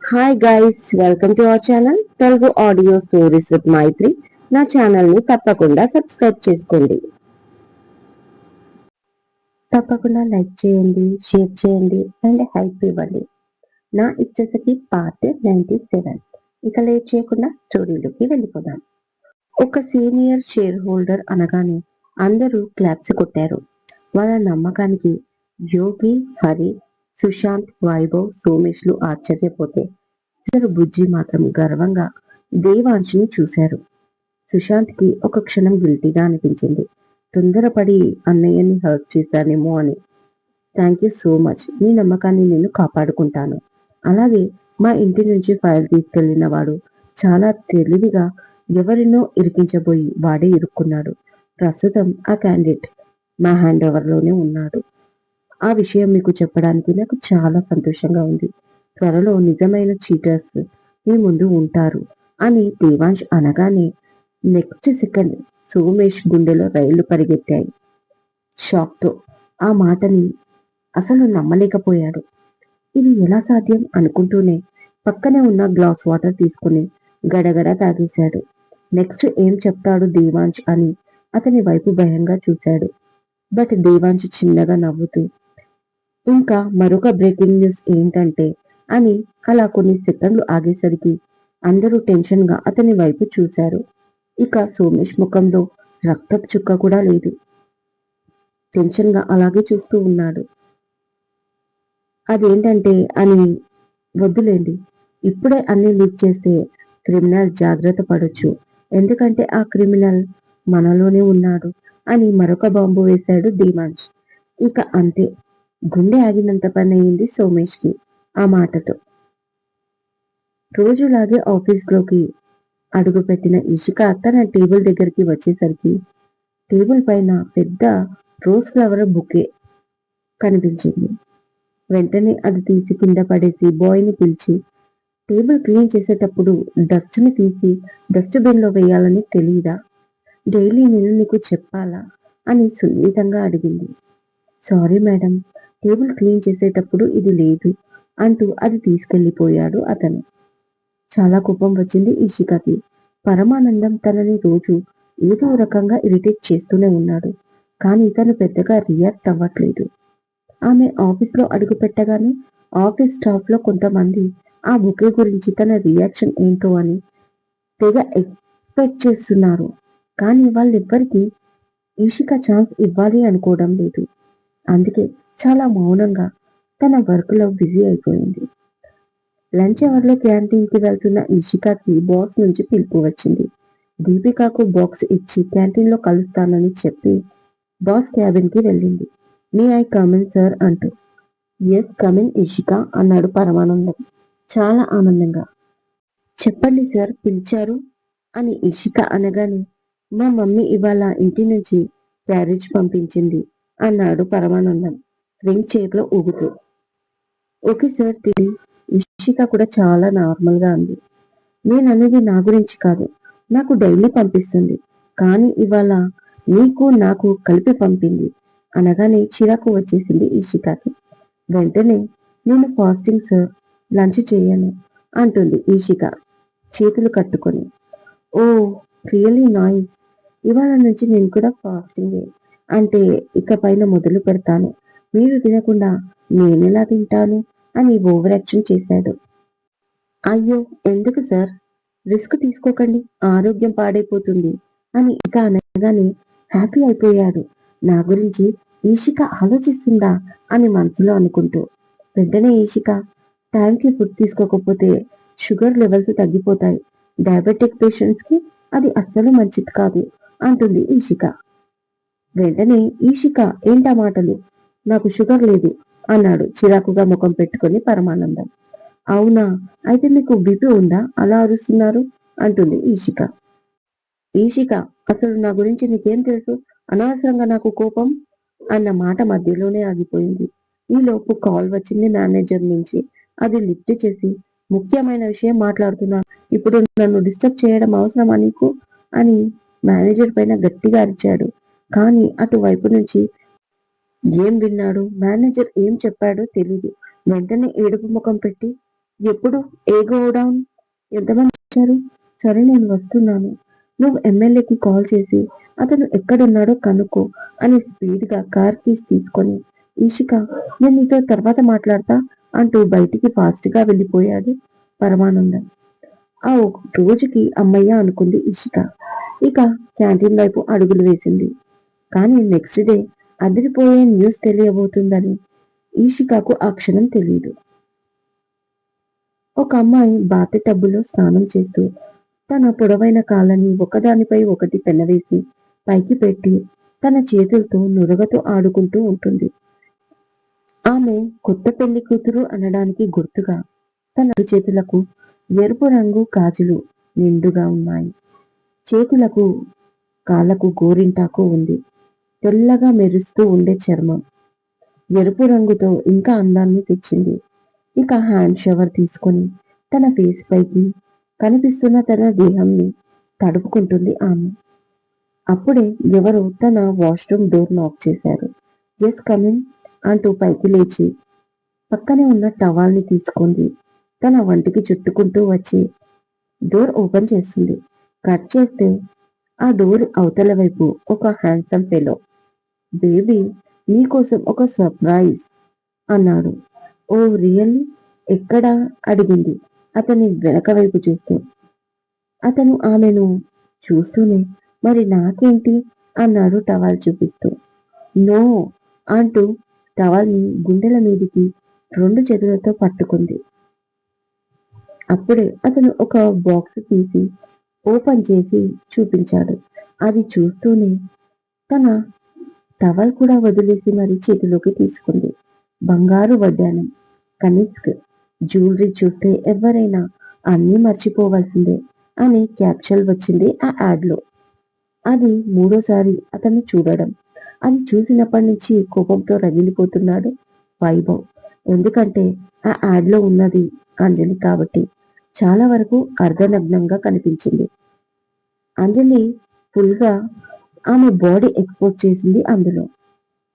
Hi guys, welcome to our channel Telugu audio stories with Maitri. నా channel ని తప్పకుండా subscribe చేసుకోండి. తప్పకుండా లైక్ చేయండి, షేర్ చేయండి అండ్ హైప్ ఇవ్వండి. నా ఇష్టసఖి పార్ట్ 97. ఇక లేట్ చేయకుండా స్టోరీలోకి వెళ్ళిపోదాం. ఒక సీనియర్ షేర్ హోల్డర్ అనగానే అందరూ క్లాప్స్ కొట్టారు. వాళ్ళ నమ్మకానికి యోగి, హరి, సుశాంత్, వైభవ్, సోమేష్లు ఆశ్చర్యపోతే బుజ్జి మాత్రం గర్వంగా దేవాంశుని చూశారు. సుశాంత్ కి ఒక క్షణం గిల్టీగా అనిపించింది. తొందరపడి అన్నయ్యని హర్ట్ చేశానేమో అని. Thank you so much. నీ నమ్మకాన్ని నేను కాపాడుకుంటాను. అలాగే మా ఇంటి నుంచి ఫైల్ తీసుకెళ్లిన వాడు చాలా తెలివిగా ఎవరినో ఇరికించబోయి వాడే ఇరుక్కున్నాడు. ప్రస్తుతం ఆ క్యాండిడేట్ మా హ్యాండ్ ఓవర్ లోనే ఉన్నాడు. ఆ విషయం మీకు చెప్పడానికి నాకు చాలా సంతోషంగా ఉంది. త్వరలో నిజమైన చీటర్స్ మీ ముందు ఉంటారు అని దేవాంశ్ అనగానే నెక్స్ట్ సెకండ్ సోమేష్ గుండెలో రైళ్లు పరిగెత్తాయి. షాక్తో ఆ మాటని అసలు నమ్మలేకపోయాడు. ఇది ఎలా సాధ్యం అనుకుంటూనే పక్కనే ఉన్న గ్లాస్ వాటర్ తీసుకుని గడగడ తాగేశాడు. నెక్స్ట్ ఏం చెప్తాడు దేవాంశ్ అని అతని వైపు భయంగా చూశాడు. బట్ దేవాంశ్ చిన్నగా నవ్వుతూ ఇంకా మరొక బ్రేకింగ్ న్యూస్ ఏంటంటే అని అలా కొన్ని సెకండ్లు ఆగేసరికి అందరూ టెన్షన్ గా అతని వైపు చూశారు. ఇక సోమేష్ ముఖంలో రక్తపు చుక్క కూడా లేదు. టెన్షన్ గా అలాగే చూస్తూ ఉన్నాడు. అదేంటంటే అని వద్దులేండి. ఇప్పుడే అన్ని లీక్ చేస్తే క్రిమినల్ జాగ్రత్త పడొచ్చు. ఎందుకంటే ఆ క్రిమినల్ మనలోనే ఉన్నాడు అని మరొక బాంబు వేశాడు ధీమాంష్. ఇక అంతే. గుండె ఆగినంత పని అయింది సోమేష్కి ఆ మాటతో. రోజులాగే ఆఫీస్లోకి అడుగుపెట్టిన ఇషిక తన టేబుల్ దగ్గరికి వచ్చేసరికి టేబుల్ పైన పెద్ద రోజ్ ఫ్లవర్ బుకే కనిపించింది. వెంటనే అది తీసి కింద పడేసి బాయ్ని పిలిచి టేబుల్ క్లీన్ చేసేటప్పుడు డస్ట్ని తీసి డస్ట్బిన్ లో వేయాలని తెలీదా? డైలీ నేను నీకు చెప్పాలా అని సున్నితంగా అడిగింది. సారీ మేడం, టేబుల్ క్లీన్ చేసేటప్పుడు ఇది లేదు అంటూ అది తీసుకెళ్లిపోయాడు అతను. చాలా కోపం వచ్చింది ఇషికకి. పరమానందం తనని రోజు ఏదో రకంగా ఇరిటేట్ చేస్తూనే ఉన్నాడు. కానీ తను పెద్దగా రియాక్ట్ అవ్వట్లేదు. ఆమె ఆఫీస్లో అడుగు పెట్టగానే ఆఫీస్ స్టాఫ్ లో కొంతమంది ఆ బుకే గురించి తన రియాక్షన్ ఏంటో అని తెగ ఎక్స్పెక్ట్ చేస్తున్నారు. కానీ వాళ్ళెవ్వరికి ఈషిక ఛాన్స్ ఇవ్వాలి అనుకోవడం లేదు. అందుకే చాలా మౌనంగా తన వర్క్ లో బిజీ అయిపోయింది. లంచ్ అవర్ లో క్యాంటీన్ కి వెళ్తున్న ఈషికాకి బాస్ నుంచి పిలుపు వచ్చింది. దీపికాకు బాక్స్ ఇచ్చి క్యాంటీన్ లో కలుస్తానని చెప్పి బాస్ క్యాబిన్ కి వెళ్ళింది. మీ ఐ కమిన్ సార్ అంటూ. ఎస్ కమిన్ ఇషిక అన్నాడు పరమానందం చాలా ఆనందంగా. చెప్పండి సార్ పిలిచారు అని ఇషిక అనగానే మా మమ్మీ ఇవాళ ఇంటి నుంచి క్యారేజ్ పంపించింది అన్నాడు పరమానందం స్వింగ్ చైర్ లో ఊగుతూ. ఓకే సార్ తిని ఇషిక కూడా చాలా నార్మల్ గా ఉంది. నేననేది నా గురించి కాదు, నాకు డైలీ పంపిస్తుంది, కానీ ఇవాళ నీకు నాకు కలిపి పంపింది అనగానే చిరాకు వచ్చేసింది ఈషికాకి. వెంటనే నేను ఫాస్టింగ్ సార్, లంచ్ చేయను అంటుంది ఈషిక చేతులు కట్టుకొని. Oh really nice. ఇవాళ నుంచి నేను కూడా ఫాస్టింగే. అంటే ఇక పైన మొదలు పెడతాను. మీరు తినకుండా నేనెలా తింటాను అని ఓవర్ యాక్షన్ చేశాడు. అయ్యో ఎందుకు సార్, రిస్క్ తీసుకోకండి, ఆరోగ్యం పాడైపోతుంది అని ఇక అనగానే హ్యాపీ అయిపోయాడు. నా గురించి ఈషిక ఆలోచిస్తుందా అని మనసులో అనుకుంటూ. వెంటనే ఈషిక టైంకి ఫుడ్ తీసుకోకపోతే షుగర్ లెవెల్స్ తగ్గిపోతాయి. డయాబెటిక్ పేషెంట్స్ కి అది అస్సలు మంచిది కాదు అంటుంది ఈషిక. వెంటనే ఈషిక ఏంటా మాటలు, నాకు షుగర్ లేదు అన్నాడు చిరాకుగా ముఖం పెట్టుకొని పరమానందం. అవునా, అయితే మీకు బీపీ ఉందా అలా అరుస్తున్నారు అంటుంది ఈషిక. ఈషిక అసలు నా గురించి నీకేం తెలుసు, అనవసరంగా నాకు కోపం అన్న మాట మధ్యలోనే ఆగిపోయింది. ఈలోపు కాల్ వచ్చింది మేనేజర్ నుంచి. అది లిఫ్ట్ చేసి ముఖ్యమైన విషయం మాట్లాడుతున్నాను, ఇప్పుడు నన్ను డిస్టర్బ్ చేయడం అవసరమా నీకు అని మేనేజర్ పైన గట్టిగా అరిచాడు. కానీ అటువైపు నుంచి ఏం విన్నాడు, మేనేజర్ ఏం చెప్పాడో తెలీదు. వెంటనే ఏడుపు ముఖం పెట్టి ఎప్పుడు? ఏ గోడౌన్? ఎంతమంది వచ్చారు? సరే నేను వస్తున్నాను. నువ్వు ఎమ్మెల్యేకి కాల్ చేసి అతను ఎక్కడున్నాడో కనుక్కో అని స్పీడ్‌గా కార్ కీస్ తీసుకొని ఇషిక నేను నీతో తర్వాత మాట్లాడతా అంటూ బయటికి ఫాస్ట్‌గా వెళ్ళిపోయాడు పరమానందం. ఆ ఒక రోజుకి అమ్మయ్య అనుకుంది ఇషిక. ఇక క్యాంటీన్ వైపు అడుగులు వేసింది. కానీ నెక్స్ట్ డే అదిరిపోయే న్యూస్ తెలియబోతుందని ఈషికకు ఆ క్షణం తెలీదు. ఒక అమ్మాయి బాతి టబ్బులో స్నానం చేస్తూ తన పొడవైన కాళ్ళని ఒకదానిపై ఒకటి పెనవేసి పైకి పెట్టి తన చేతులతో నురగతో ఆడుకుంటూ ఉంటుంది. ఆమె కొత్త పెళ్లి కూతురు అనడానికి గుర్తుగా తన రెండు చేతులకు ఎరుపు రంగు గాజులు నిండుగా ఉన్నాయి. చేతులకు, కాళ్ళకు గోరింటాకు ఉంది. తెల్లగా మెరుస్తూ ఉండే చర్మం ఎరుపు రంగుతో ఇంకా అందాన్ని తెచ్చింది. ఇక హ్యాండ్ షవర్ తీసుకొని తన ఫేస్ పైకి కనిపిస్తున్న తన దేహంని తడుపుకుంటుంది ఆమె. అప్పుడే ఎవరో తన వాష్రూమ్ డోర్ నాక్ చేశారు. "ఎస్ కమిన్" అంటూ పైకి లేచి పక్కనే ఉన్న టవాల్ని తీసుకుంది. తన వంటికి చుట్టుకుంటూ వచ్చి డోర్ ఓపెన్ చేస్తుంది. కట్ చేస్తే ఆ డోర్ అవతల వైపు ఒక హ్యాండ్సమ్ ఫెలో "బేబీ నీకోసం ఒక సర్ప్రైజ్" అన్నాడు. "ఓ రియల్లీ? ఎక్కడా?" అడిగింది అతని వెనక వైపు చూస్తూ. అతను ఆమెను చూస్తూనే "మరి నాకేంటి" అన్నాడు టవల్ చూపిస్తూ. "నో" అంటూ టవల్ని గుండెల మీదికి రెండు చేతులతో పట్టుకుంది. అప్పుడే అతను ఒక బాక్స్ తీసి ఓపెన్ చేసి చూపించాడు. అది చూస్తూనే తన టవల్ కూడా వదిలేసి మరి చేతిలోకి తీసుకుంది. బంగారు వడ్డానం, కనిష్క్ జ్యువెలరీ చూస్తే ఎవరైనా అన్నీ మర్చిపోవాల్సిందే అని క్యాప్షన్ వచ్చింది ఆ యాడ్‌లో. అది మూడోసారి అతను చూడడం. అది చూసినప్పటి నుంచి కోపంతో రగిలిపోతున్నాడు వైభవ్. ఎందుకంటే ఆ యాడ్‌లో ఉన్నది అంజలి కాబట్టి. చాలా వరకు అర్ధనగ్నంగా కనిపించింది. అంజలి ఫుల్‌గా ఆమె బాడీ ఎక్స్‌పోజ్ చేసింది అందులో.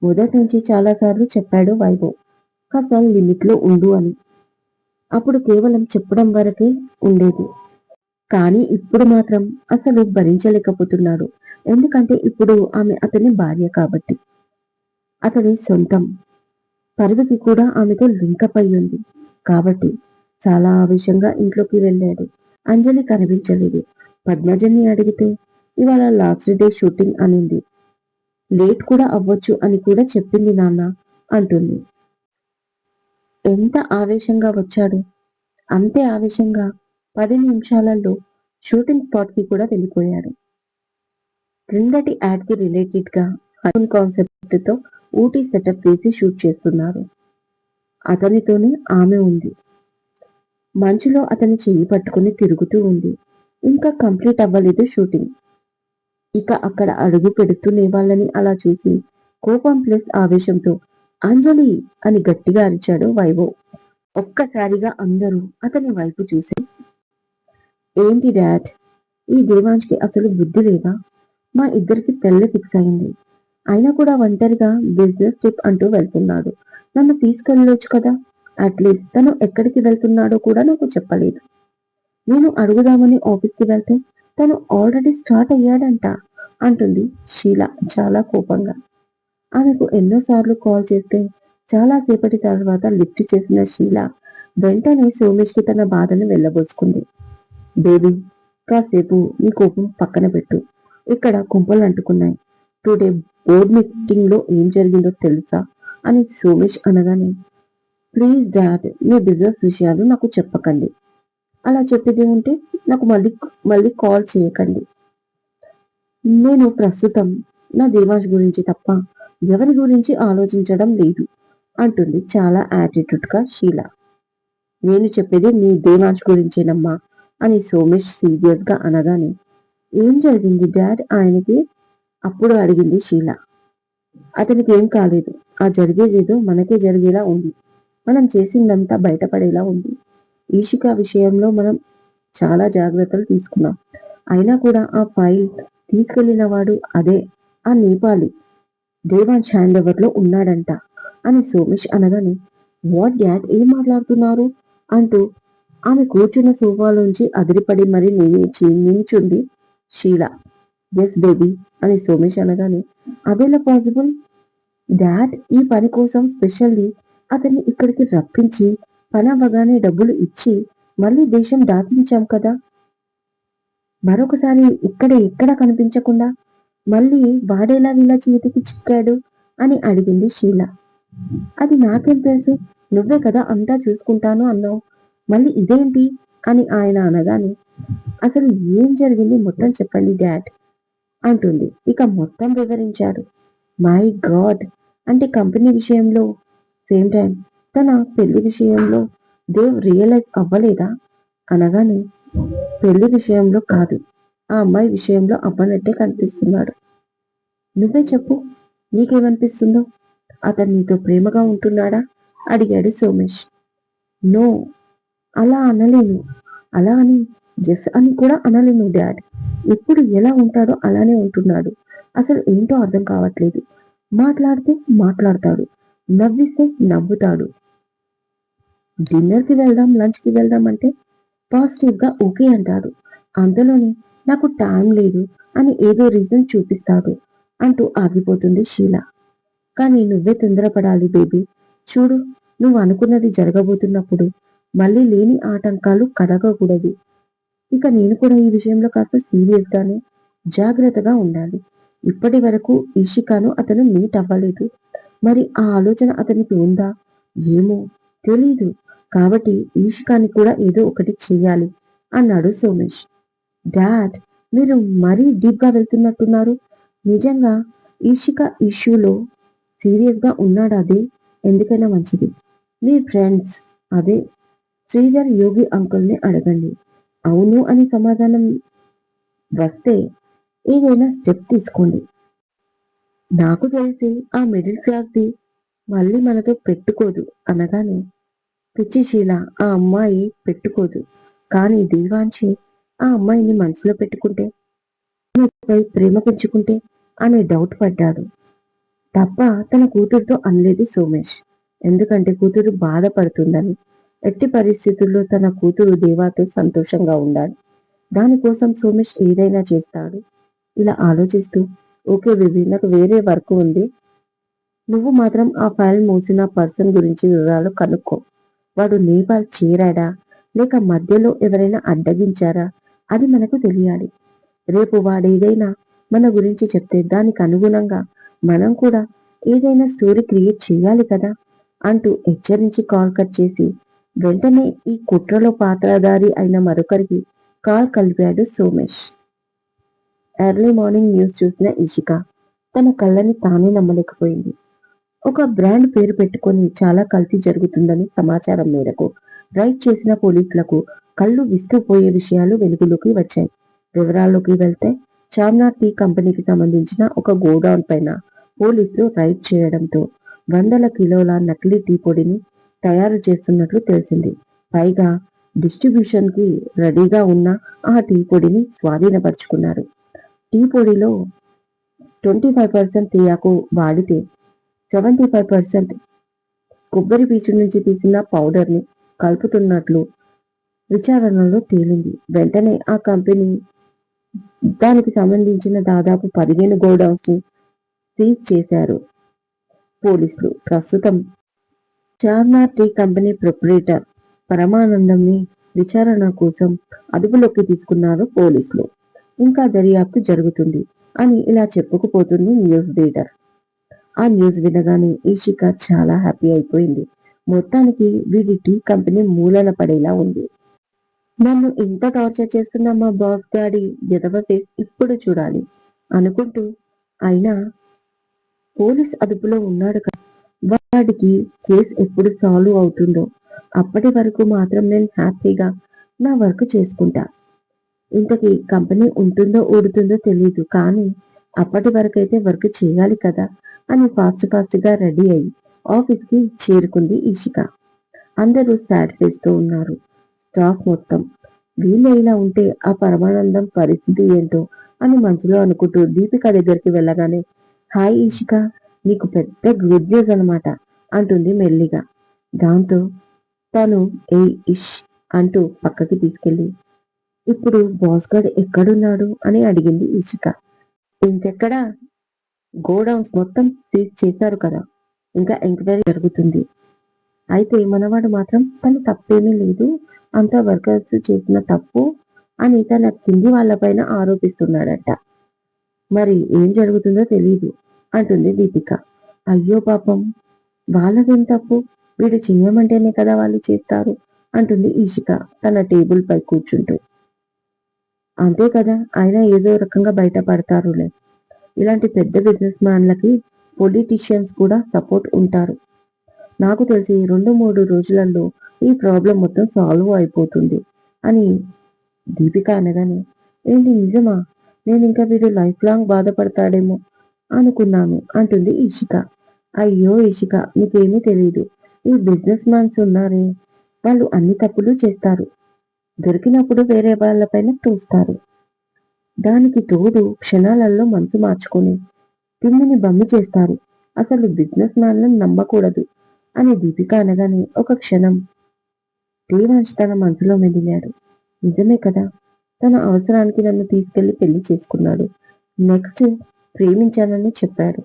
మొదటి నుంచి చాలా సార్లు చెప్పాడు వైభవ్. కాస్త లిమిట్‌లో ఉండు అని. అప్పుడు కేవలం చెప్పడం వరకే ఉండేది. కానీ ఇప్పుడు మాత్రం అసలు భరించలేకపోతున్నాడు. ఎందుకంటే ఇప్పుడు ఆమె అతని భార్య కాబట్టి. అతని సొంతం. పరువుకి కూడా ఆమెతో లింకప్ అయ్యుంది. కాబట్టి చాలా ఆవేశంగా ఇంట్లోకి వెళ్ళాడు. అంజలి కనిపించలేదు. పద్మజని అడిగితే ఇవాళ లాస్ట్ డే షూటింగ్ అనింది. లేట్ కూడా అవ్వచ్చు అని కూడా చెప్పింది నాన్న అంటుంది. ఎంత ఆవేశంగా వచ్చాడు. అంతే ఆవేశంగా 10 నిమిషాలలో షూటింగ్ స్పాట్ కి కూడా వెళ్ళిపోయాడు. క్రిందటి యాడ్ కి రిలేటెడ్ గా హనీమూన్ కాన్సెప్ట్ తో ఊటీ సెటప్ వేసి షూట్ చేస్తున్నారు. అతనితోనే ఆమె ఉంది. మంచులో అతని చెయ్యి పట్టుకుని తిరుగుతూ ఉంది. ఇంకా కంప్లీట్ అవ్వలేదు షూటింగ్. ఇక అక్కడ అడుగు పెడుతూనే వాళ్ళని అలా చూసి కోపం ప్లస్ ఆవేశంతో అంజలి అని గట్టిగా అరిచాడు వైభవ్. ఒక్కసారిగా అందరూ అతని వైపు చూసి ఏంటి డాడ్? ఈ దేవాంష్‌కి అసలు బుద్ధి లేదా? మా ఇద్దరికి పెళ్లి ఫిక్స్ అయింది. అయినా కూడా ఒంటరిగా బిజినెస్ ట్రిప్ అంటూ వెళ్తున్నాడు. నన్ను తీసుకెళ్ళొచ్చు కదా! అట్లీస్ట్ తను ఎక్కడికి వెళ్తున్నాడో కూడా నాకు చెప్పలేదు. నేను అడుగుదామని ఆఫీస్‌కి వెళ్తే తను ఆల్రెడీ స్టార్ట్ అయ్యాడంట అంటుంది షీల చాలా కోపంగా. ఆమెకు ఎన్నో సార్లు కాల్ చేస్తే చాలా సేపటి తర్వాత లిఫ్ట్ చేసిన షీల వెంటనే సోమేష్‌కి తన బాధను వెళ్ళబోసుకుంది. బేబీ కాసేపు నీ కోపం పక్కన పెట్టు. ఇక్కడ కుంపలు అంటుకున్నాయి. టుడే బోర్డ్ మీటింగ్ లో ఏం జరిగిందో తెలుసా అని సోమేష్ అనగానే ప్లీజ్ డాడ్ మీ బిజినెస్ విషయాలు నాకు చెప్పకండి. అలా చెప్పేది ఉంటే నాకు మళ్ళీ మళ్ళీ కాల్ చేయకండి. నేను ప్రస్తుతం నా దేవాంష్ గురించి తప్ప ఎవరి గురించి ఆలోచించడం లేదు అంటుంది చాలా యాటిట్యూడ్ గా షీల. నేను చెప్పేది నీ దేవాంష్ గురించేనమ్మా అని సోమేష్ సీరియస్ గా అనగానే ఏం జరిగింది డాడ్ ఆయనకి అప్పుడు అడిగింది షీల. అతనికి ఏం కాలేదు. ఆ జరిగేదేదో మనకే జరిగేలా ఉంది. మనం చేసిందంతా బయటపడేలా ఉంది. ఈషిక విషయంలో మనం చాలా జాగ్రత్తలు తీసుకున్నాం. అయినా కూడా ఆ ఫైల్ తీసుకెళ్లిన వాడు అదే ఆ నేపాలి దేవాంశ్ హ్యాండ్ ఓవర్ లో ఉన్నాడంట అని సోమేష్ అనగానే వాట్ డాడ్ ఏం మాట్లాడుతున్నారు అంటూ ఆమె కూర్చున్న సోఫాలోంచి అదిరిపడి మరి నించుంది షీల. ఎస్ బేబీ అని సోమేష్ అనగానే, అదెలా పాసిబుల్ డాడ్? ఈ పని కోసం స్పెషల్లీ అతన్ని ఇక్కడికి రప్పించి పనవ్వగానే డబ్బులు ఇచ్చి మళ్ళీ దేశం దాటించాం కదా. మరొకసారి ఎక్కడ కనిపించకుండా మళ్ళీ వాడేలా వీళ్ళ చేతికి చిక్కాడు అని అడిగింది షీల. అది నాకేం తెలుసు, నువ్వే కదా అంతా చూసుకుంటాను అన్నావు, మళ్ళీ ఇదేంటి అని ఆయన అనగానే, అసలు ఏం జరిగింది మొత్తం చెప్పండి డాడ్ అంటుంది. ఇక మొత్తం వివరించాడు. మై గాడ్, అంటే కంపెనీ విషయంలో సేమ్ టైం తన పెళ్లి విషయంలో దేవ్ రియలైజ్ అవ్వలేదా అనగానే, పెళ్లి విషయంలో కాదు, ఆ అమ్మాయి విషయంలో అవ్వనట్టే కనిపిస్తున్నాడు. నువ్వే చెప్పు, నీకేమనిపిస్తుందో? అతను నీతో ప్రేమగా ఉంటున్నాడా అడిగాడు సోమేష్. నో, అలా అనలేను. అలా అని ఎస్ అని కూడా అనలేను డాడ్. ఎప్పుడు ఎలా ఉంటాడో అలానే ఉంటున్నాడు. అసలు ఏంటో అర్థం కావట్లేదు. మాట్లాడితే మాట్లాడతాడు, నవ్విస్తే నవ్వుతాడు. డిన్నర్కి వెళ్దాం, లంచ్కి వెళ్దాం అంటే పాజిటివ్గా ఓకే అంటాడు. అంతలోనే నాకు టైం లేదు అని ఏదో రీజన్ చూపిస్తాడు అంటూ ఆగిపోతుంది షీల. కానీ నువ్వే తొందరపడాలి బేబీ. చూడు, నువ్వు అనుకున్నది జరగబోతున్నప్పుడు మళ్ళీ లేని ఆటంకాలు కడగకూడదు. ఇక నేను కూడా ఈ విషయంలో కాస్త సీరియస్ గానే జాగ్రత్తగా ఉండాలి. ఇప్పటి వరకు ఇషికాను అతను మీట్ అవ్వలేదు. మరి ఆ ఆలోచన అతనికి ఉందా ఏమో తెలీదు. కాబట్టి ఈషికాని కూడా ఏదో ఒకటి చెయ్యాలి అన్నాడు సోమేష్. డాడ్, మీరు మరీ డీప్ గా వెళ్తున్నట్టున్నారు. నిజంగా ఈషిక ఇష్యూలో సీరియస్ గా ఉన్నాడది. ఎందుకైనా మంచిది మీ ఫ్రెండ్స్, అదే శ్రీధర్ యోగి అంకుల్ని అడగండి. అవును అని సమాధానం వస్తే ఏదైనా స్టెప్ తీసుకోండి. నాకు తెలిసి ఆ మిడిల్ క్లాస్ది మళ్ళీ మనతో పెట్టుకోదు అనగానే, పిచ్చి శీల, ఆ అమ్మాయి పెట్టుకోదు. కానీ దేవాంశి ఆ అమ్మాయిని మనసులో పెట్టుకుంటే, ప్రేమ పెంచుకుంటే అనే డౌట్ పడ్డాడు తప్ప తన కూతురుతో అనలేదు సోమేష్. ఎందుకంటే కూతురు బాధపడుతుందని. ఎట్టి పరిస్థితుల్లో తన కూతురు దేవాతో సంతోషంగా ఉండాలి. దానికోసం సోమేష్ ఏదైనా చేస్తాడు. ఇలా ఆలోచిస్తూ, ఓకే బేబీ, నాకు వేరే వర్క్ ఉంది. నువ్వు మాత్రం ఆ ఫైల్ మోసిన పర్సన్ గురించి వివరాలు కనుక్కో. వాడు నేపాల్ చేరాడా లేక మధ్యలో ఎవరైనా అడ్డగించారా అది మనకు తెలియాలి. రేపు వాడేదైనా మన గురించి చెప్తే దానికి అనుగుణంగా మనం కూడా ఏదైనా స్టోరీ క్రియేట్ చేయాలి కదా అంటూ హెచ్చరించి కాల్ కట్ చేసి వెంటనే ఈ కుట్రలో పాత్రధారి అయిన మరొకరికి కాల్ కలిపాడు సోమేష్. ఎర్లీ మార్నింగ్ న్యూస్ చూసిన ఇషిక తన కళ్ళని తానే నమ్మలేకపోయింది. ఒక బ్రాండ్ పేరు పెట్టుకొని చాలా కల్తీ జరుగుతుందని సమాచారం మేరకు రైడ్ చేసిన పోలీసులకు కళ్ళు విస్తుపోయే విషయాలు వెలుగులోకి వచ్చాయి. వివరాల్లోకి వెళ్తే, చార్మినార్ టీ కంపెనీకి సంబంధించిన ఒక గోడౌన్ పైన పోలీసులు రైడ్ చేయడంతో వందల కిలోల నకిలీ టీ పొడిని తయారు చేస్తున్నట్లు తెలిసింది. పైగా డిస్ట్రిబ్యూషన్ కి రెడీగా ఉన్న ఆ టీ పొడిని స్వాధీనపరుచుకున్నారు. టీ పొడిలో 25% తేయాకు వాడితే 75% కొబ్బరి పీచు నుంచి తీసిన పౌడర్ ని కలుపుతున్నట్లు విచారణలో తేలింది. వెంటనే ఆ కంపెనీ దానికి సంబంధించిన దాదాపు 15 గోడౌన్స్ ని సీజ్ చేశారు పోలీసులు. ప్రస్తుతం చార్మినార్ టీ కంపెనీ ప్రొప్రైటర్ పరమానందంని విచారణ కోసం అదుపులోకి తీసుకున్నారు పోలీసులు. ఇంకా దర్యాప్తు జరుగుతుంది అని ఇలా చెప్పుకుపోతుంది న్యూస్ రీడర్. ఆ న్యూస్ వినగానే ఈషిక చాలా హ్యాపీ అయిపోయింది. మొత్తానికి వీడి టీ కంపెనీ మూలన పడేలా ఉంది. నన్ను ఇంత టార్చర్ చేస్తున్న మా బాస్ గాడి ఎదవ ఫేస్ ఇప్పుడు చూడాలి అనుకుంటూ, అయినా పోలీస్ అదుపులో ఉన్నాడు కదా, వాడికి కేసు ఎప్పుడు సాల్వ్ అవుతుందో అప్పటి వరకు మాత్రం నేను హ్యాపీగా నా వర్క్ చేసుకుంటా. ఇంతకీ కంపెనీ ఉంటుందో ఊడుతుందో తెలీదు, కానీ అప్పటి వరకైతే వర్క్ చేయాలి కదా అని ఫాస్ట్ గా రెడీ అయ్యి ఆఫీస్ కి చేరుకుంది ఈషిక. అందరూ సాడ్ ఫేస్ తో ఉన్నారు. స్టాఫ్ మొత్తం. వీళ్ళు ఇలా ఉంటే ఆ పరమానందం పరిస్థితి ఏంటో అని మనసులో అనుకుంటూ దీపిక దగ్గరికి వెళ్ళగానే, హాయ్ ఈషిక, నీకు పెద్ద గుడ్ న్యూస్ అనమాట అంటుంది మెల్లిగా. దాంతో తను, ఏ ఇష్ అంటూ పక్కకి తీసుకెళ్లి, ఇప్పుడు బాస్ గాడు ఎక్కడున్నాడు అని అడిగింది ఇషిక. ఇంకెక్కడా, గోడౌన్స్ మొత్తం సీజ్ చేశారు కదా, ఇంకా ఎంక్వైరీ జరుగుతుంది. అయితే మనవాడు మాత్రం తన తప్పేమీ లేదు, అంతా వర్కర్స్ చేసిన తప్పు అని తన కింది వాళ్ళపైన ఆరోపిస్తున్నాడట. మరి ఏం జరుగుతుందో తెలీదు అంటుంది దీపిక. అయ్యో పాపం, వాళ్ళదేం తప్పు, వీడు చెయ్యమంటేనే కదా వాళ్ళు చేస్తారు అంటుంది ఈషిక తన టేబుల్ పై కూర్చుంటూ. అంతే కదా, అయినా ఏదో రకంగా బయటపడతారులే. ఇలాంటి పెద్ద బిజినెస్ మ్యాన్లకి పొలిటీషియన్స్ కూడా సపోర్ట్ ఉంటారు. నాకు తెలిసి 2-3 రోజులలో ఈ ప్రాబ్లం మొత్తం సాల్వ్ అయిపోతుంది అని దీపిక అనగానే, ఏంటి నిజమా, నేను ఇంకా వీడు లైఫ్ లాంగ్ బాధపడతాడేమో అనుకున్నాను అంటుంది ఇషిక. అయ్యో ఇషిక, నీకేమీ తెలీదు. ఈ బిజినెస్ మ్యాన్స్ ఉన్నారే, వాళ్ళు అన్ని తప్పులు చేస్తారు. దొరికినప్పుడు వేరే వాళ్ళపైన తోస్తారు. దానికి తోడు క్షణాలలో మనసు మార్చుకొని తిమ్మిని బమ్మి చేస్తారు. అసలు బిజినెస్ మ్యాన్లను నమ్మకూడదు అని దీపిక అనగానే ఒక క్షణం దేవాంశ్ తన మనసులో మెదిలాడు. నిజమే కదా, తన అవసరానికి నన్ను తీసుకెళ్లి పెళ్లి చేసుకున్నాడు. నెక్స్ట్ ప్రేమించానని చెప్పాడు.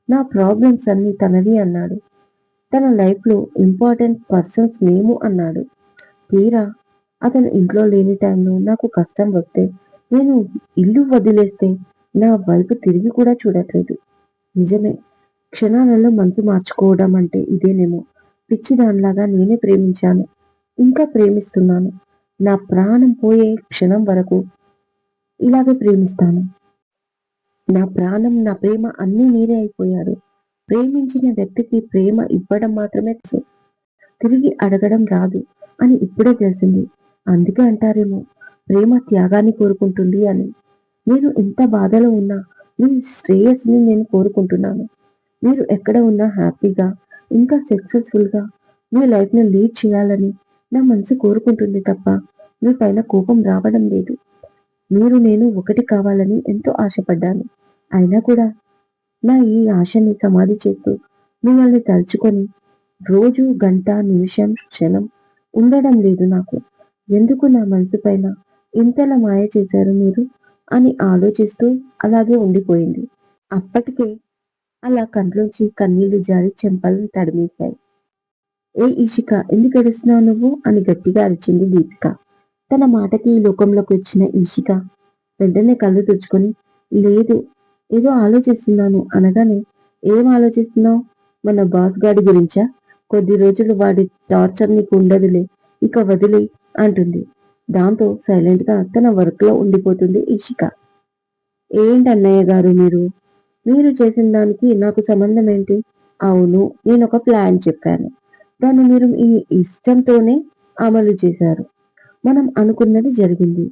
నా ప్రాబ్లమ్స్ అన్ని తనది అన్నాడు. తన లైఫ్ లో ఇంపార్టెంట్ పర్సన్స్ మేము అన్నాడు. తీరా అతను ఇంట్లో లేని టైంలో నాకు కష్టం వస్తే నేను ఇల్లు వదిలేస్తే నా వైపు తిరిగి కూడా చూడట్లేదు. నిజమే, క్షణాలలో మనసు మార్చుకోవడం అంటే ఇదేనేమో. పిచ్చిదానిలాగా నేనే ప్రేమించాను, ఇంకా ప్రేమిస్తున్నాను. నా ప్రాణం పోయే క్షణం వరకు ఇలాగే ప్రేమిస్తాను. నా ప్రాణం, నా ప్రేమ అన్నీ మీరే అయిపోయారు. ప్రేమించిన వ్యక్తికి ప్రేమ ఇవ్వడం మాత్రమే తెలుసు, తిరిగి అడగడం రాదు అని ఇప్పుడే తెలిసింది. అందుకే అంటారేమో ప్రేమ త్యాగాన్ని కోరుకుంటుంది అని. నేను ఎంత బాధలో ఉన్నా మీ శ్రేయస్సుని నేను కోరుకుంటున్నాను. మీరు ఎక్కడ ఉన్నా హ్యాపీగా, ఇంకా సక్సెస్ఫుల్ గా మీ లైఫ్ ని లీడ్ చేయాలని నా మనసు కోరుకుంటుంది తప్ప మీ పైన కోపం రావడం లేదు. మీరు నేను ఒకటి కావాలని ఎంతో ఆశపడ్డాను. అయినా కూడా నా ఈ ఆశని సమాధి చేస్తూ మిమ్మల్ని తలుచుకొని రోజు, గంట, నిమిషం, క్షణం ఉండడం లేదు నాకు. ఎందుకు నా మనసు పైన ఇంతలా మాయ చేశారు మీరు అని ఆలోచిస్తూ అలాగే ఉండిపోయింది. అప్పటికే అలా కంట్లోంచి కన్నీళ్లు జారి చెంపలను తడిమేశాయి. ఏ ఇషిక, ఎందుకు ఏడుస్తున్నావు నువ్వు అని గట్టిగా అరిచింది దీపిక. తన మాటకి ఈ లోకంలోకి వచ్చిన ఇషిక వెంటనే కళ్ళు తుడుచుకొని, లేదు, ఏదో ఆలోచిస్తున్నాను అనగానే, ఏం ఆలోచిస్తున్నావు? మన బాస్ గాడి గురించా? కొద్ది రోజులు వాడి టార్చర్ నీకు ఉండదులే, ఇక వదిలే అంటుంది. దాంతో సైలెంట్ గా తన వర్క్ లో ఉండిపోతుంది ఇషిక. ఏంటి అన్నయ్య గారు మీరు చేసిన దానికి నాకు సంబంధం ఏంటి? అవును, నేను ఒక ప్లాన్ చెప్పాను, దాన్ని మీరు ఈ ఇష్టంతోనే అమలు చేశారు. మనం అనుకున్నది జరిగింది.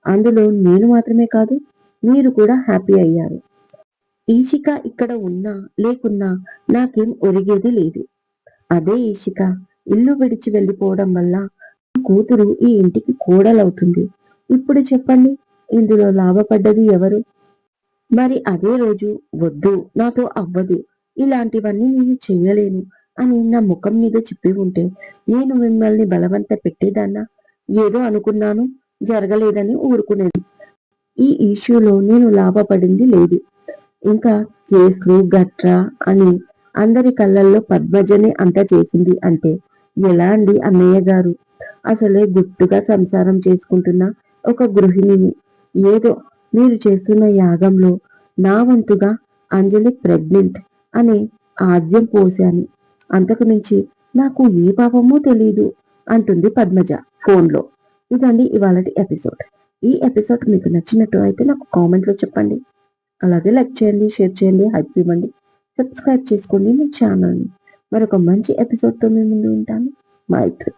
అందులో నేను మాత్రమే కాదు, మీరు కూడా హ్యాపీ అయ్యారు. ఈషిక ఇక్కడ ఉన్నా లేకున్నా నాకేం ఒరిగేది లేదు. అదే ఈషిక ఇల్లు విడిచి వెళ్ళిపోవడం వల్ల కూతురు ఈ ఇంటికి కోడలవుతుంది. ఇప్పుడు చెప్పండి, ఇందులో లాభపడ్డది ఎవరు? మరి అదే రోజు వద్దు, నాతో అవ్వదు, ఇలాంటివన్నీ నేను చెయ్యలేను అని నా ముఖం మీద చెప్పి ఉంటే నేను మిమ్మల్ని బలవంత పెట్టేదాన్నా? ఏదో అనుకున్నాను, జరగలేదని ఊరుకునేది. ఈ ఇష్యూలో నేను లాభపడింది లేదు. ఇంకా కేసులు గట్రా అని అందరి కళ్ళల్లో పద్మజనే అంత చేసింది అంటే ఎలా అండి అన్నయ్య గారు? అసలే గుట్టుగా సంసారం చేసుకుంటున్న ఒక గృహిణిని ఏదో మీరు చేస్తున్న యాగంలో నా వంతుగా అంజలి ప్రెగ్నెంట్ అనే ఆద్యం పోశాను. అంతకు మించి నాకు ఏ పాపమూ తెలీదు అంటుంది పద్మజ ఫోన్లో. ఇదండి ఇవాళటి ఎపిసోడ్. ఈ ఎపిసోడ్ మీకు నచ్చినట్టు అయితే నాకు కామెంట్లో చెప్పండి. అలాగే లైక్ చేయండి, షేర్ చేయండి, హైప్ ఇవ్వండి, సబ్స్క్రైబ్ చేసుకోండి నా ఛానల్ని. మరొక మంచి ఎపిసోడ్తో మీ ముందు ఉంటాను. మైత్రి.